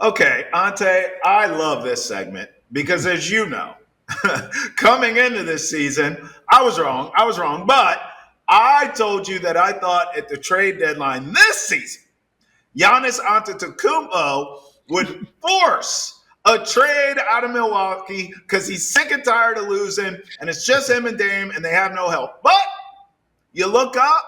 Okay, Ante, I love this segment because, as you know, coming into this season, I was wrong. But I told you that I thought at the trade deadline this season, Giannis Antetokounmpo would force a trade out of Milwaukee because he's sick and tired of losing, and it's just him and Dame, and they have no help. But you look up,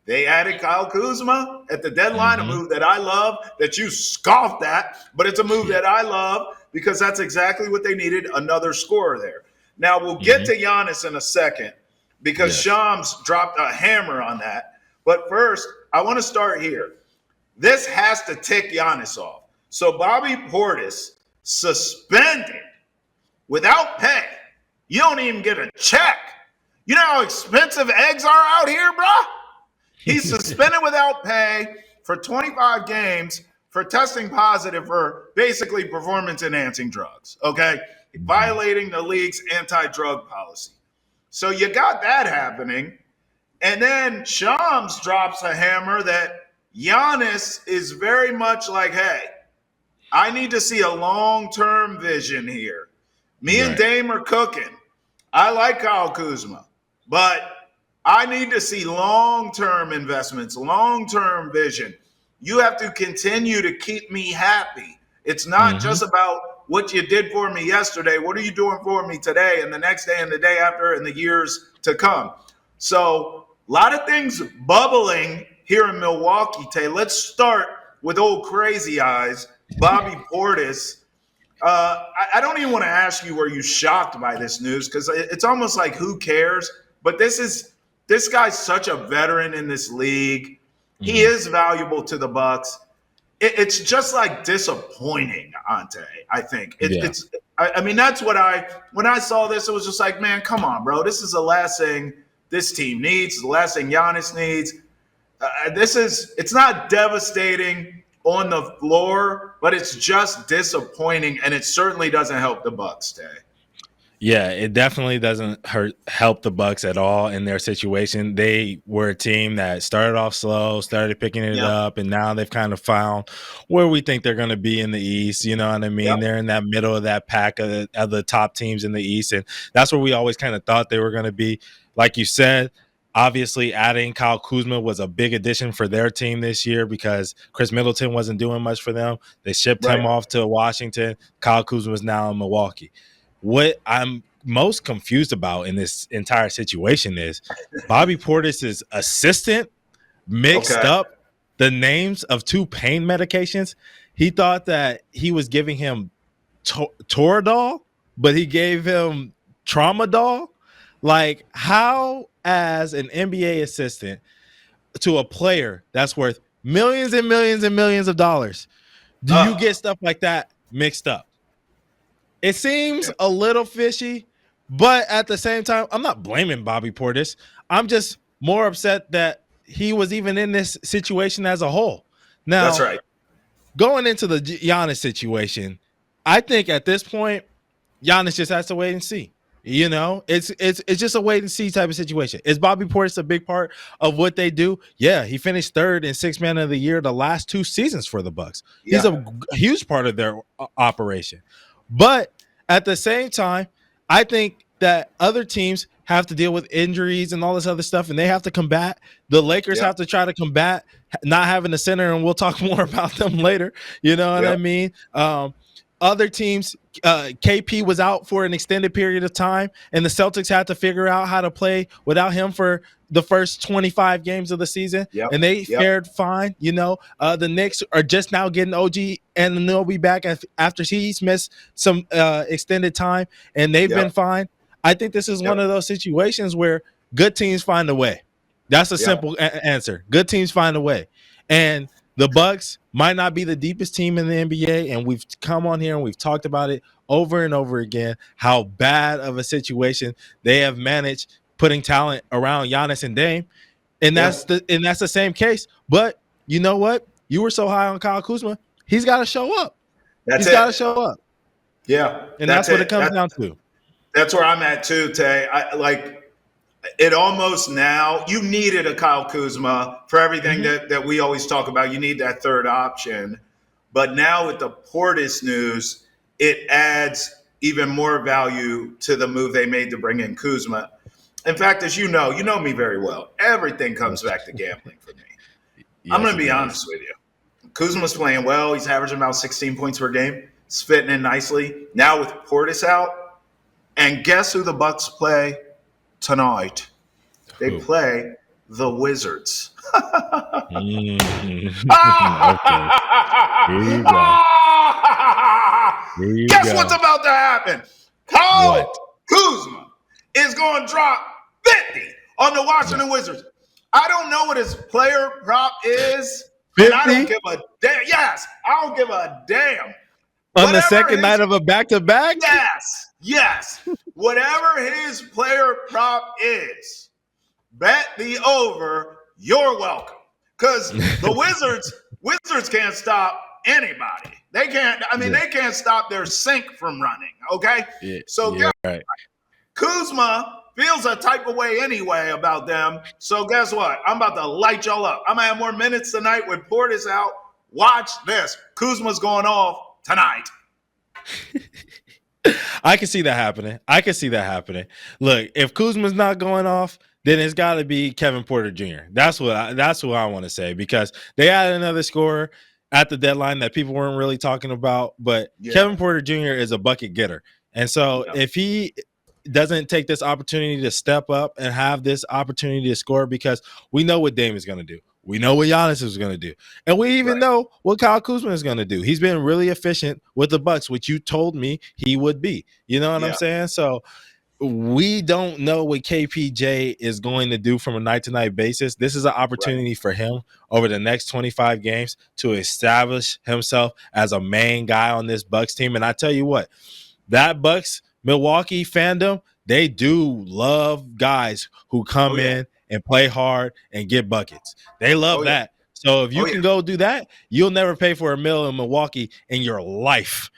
they added Kyle Kuzma at the deadline, a move that I love, that you scoffed at, but it's a move that I love because that's exactly what they needed, another scorer there. Now, we'll get to Giannis in a second because Shams dropped a hammer on that. But first, I want to start here. This has to tick Giannis off. So Bobby Portis suspended without pay. You don't even get a check. You know how expensive eggs are out here, bro? He's suspended without pay for 25 games for testing positive for basically performance-enhancing drugs, okay? Violating the league's anti-drug policy. So you got that happening. And then Shams drops a hammer that Giannis is very much like, hey, I need to see a long-term vision here. Me and Dame are cooking. I like Kyle Kuzma, but I need to see long-term investments, long-term vision. You have to continue to keep me happy. It's not just about what you did for me yesterday. What are you doing for me today and the next day and the day after and the years to come? So a lot of things bubbling here in Milwaukee, Tay. Let's start with old crazy eyes, Bobby Portis. I don't even want to ask you, were you shocked by this news? Because it's almost like, who cares? But this guy's such a veteran in this league. He is valuable to the Bucks. It's just like disappointing, Ante, I think. I mean, that's what when I saw this, it was just like, man, come on, bro. This is the last thing this team needs, the last thing Giannis needs. It's not devastating on the floor, but it's just disappointing, and it certainly doesn't help the Bucks, Tay. Yeah, it definitely doesn't help the Bucks at all in their situation. They were a team that started off slow, started picking it up, and now they've kind of found where we think they're going to be in the East. You know what I mean? They're in that middle of that pack of the top teams in the East, and that's where we always kind of thought they were going to be. Like you said, obviously adding Kyle Kuzma was a big addition for their team this year because Chris Middleton wasn't doing much for them. They shipped him off to Washington. Kyle Kuzma is now in Milwaukee. What I'm most confused about in this entire situation is Bobby Portis' assistant mixed up the names of two pain medications. He thought that he was giving him Toradol, but he gave him Tramadol. Like, how, as an NBA assistant to a player that's worth millions and millions and millions of dollars, do you get stuff like that mixed up? It seems a little fishy, but at the same time, I'm not blaming Bobby Portis. I'm just more upset that he was even in this situation as a whole. Now, that's right. Going into the Giannis situation, I think at this point, Giannis just has to wait and see. You know, it's just a wait and see type of situation. Is Bobby Portis a big part of what they do? Yeah, he finished third in Sixth Man of the Year the last 2 seasons for the Bucks. He's a huge part of their operation. But at the same time, I think that other teams have to deal with injuries and all this other stuff, and they have to combat. The Lakers have to try to combat not having a center, and we'll talk more about them later. You know what I mean? Other teams, KP was out for an extended period of time, and the Celtics had to figure out how to play without him for the first 25 games of the season, and they fared fine. You know, the Knicks are just now getting OG and Anunoby back after he's missed some extended time, and they've been fine. I think this is one of those situations where good teams find a way. That's a simple answer. Good teams find a way. And the Bucks might not be the deepest team in the NBA, and we've come on here and we've talked about it over and over again, how bad of a situation they have managed putting talent around Giannis and Dame. And that's the same case. But you know what? You were so high on Kyle Kuzma. He's got to show up. He's got to show up. Yeah. And that's what it comes down to. That's where I'm at too, Tay. It almost now, you needed a Kyle Kuzma for everything that we always talk about. You need that third option. But now with the Portis news, it adds even more value to the move they made to bring in Kuzma. In fact, as you know me very well. Everything comes back to gambling for me. Yes, I'm going to be honest with you. Kuzma's playing well. He's averaging about 16 points per game. He's fitting in nicely. Now with Portis out, and guess who the Bucks play tonight? They play the Wizards. Okay. Here you go. Guess what's about to happen? Kyle Kuzma is going to drop 50 on the Washington Wizards. I don't know what his player prop is. 50? And I don't give a damn. Yes, I don't give a damn. On the second night of a back-to-back? Yes. Whatever his player prop is, bet the over. You're welcome. Because the Wizards can't stop anybody. They can't. I mean, they can't stop their sink from running. Okay. Yeah, so right. Kuzma feels a type of way anyway about them. So guess what? I'm about to light y'all up. I'm gonna have more minutes tonight with Portis out. Watch this. Kuzma's going off tonight. I can see that happening. Look, if Kuzma's not going off, then it's got to be Kevin Porter Jr. That's what I want to say, because they added another scorer at the deadline that people weren't really talking about. But Kevin Porter Jr. is a bucket getter, and so if he doesn't take this opportunity to step up and have this opportunity to score, because we know what Dame is going to do. We know what Giannis is going to do. And we even know what Kyle Kuzma is going to do. He's been really efficient with the Bucks, which you told me he would be. You know what I'm saying? So we don't know what KPJ is going to do from a night-to-night basis. This is an opportunity for him over the next 25 games to establish himself as a main guy on this Bucks team. And I tell you what, that Bucks Milwaukee fandom, they do love guys who come in and play hard and get buckets. They love that. So if you can go do that, you'll never pay for a meal in Milwaukee in your life.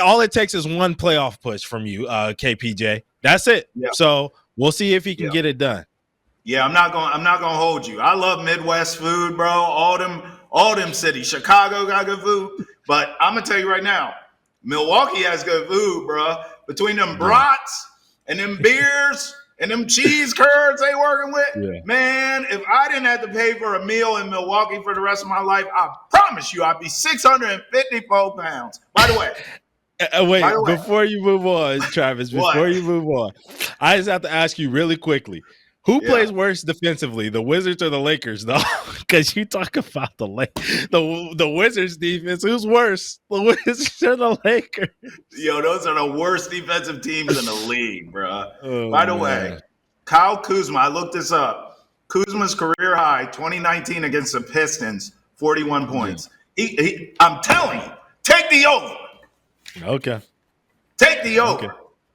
All it takes is one playoff push from you, KPJ. That's it. So we'll see if he can get it done. Yeah, I'm not gonna hold you. I love Midwest food, bro. All them cities. Chicago got good food, but I'm gonna tell you right now, Milwaukee has good food, bro. Between them brats and them beers and them cheese curds they working with, man, if I didn't have to pay for a meal in Milwaukee for the rest of my life, I promise you I'd be 654 pounds. By the way. Before you move on, Travis, you move on, I just have to ask you really quickly. Who plays worse defensively, the Wizards or the Lakers, though? Because you talk about the Wizards defense. Who's worse, the Wizards or the Lakers? Yo, those are the worst defensive teams in the league, bro. By the way, Kyle Kuzma, I looked this up. Kuzma's career high, 2019 against the Pistons, 41 points. I'm telling you, take the over. Okay. Take the over.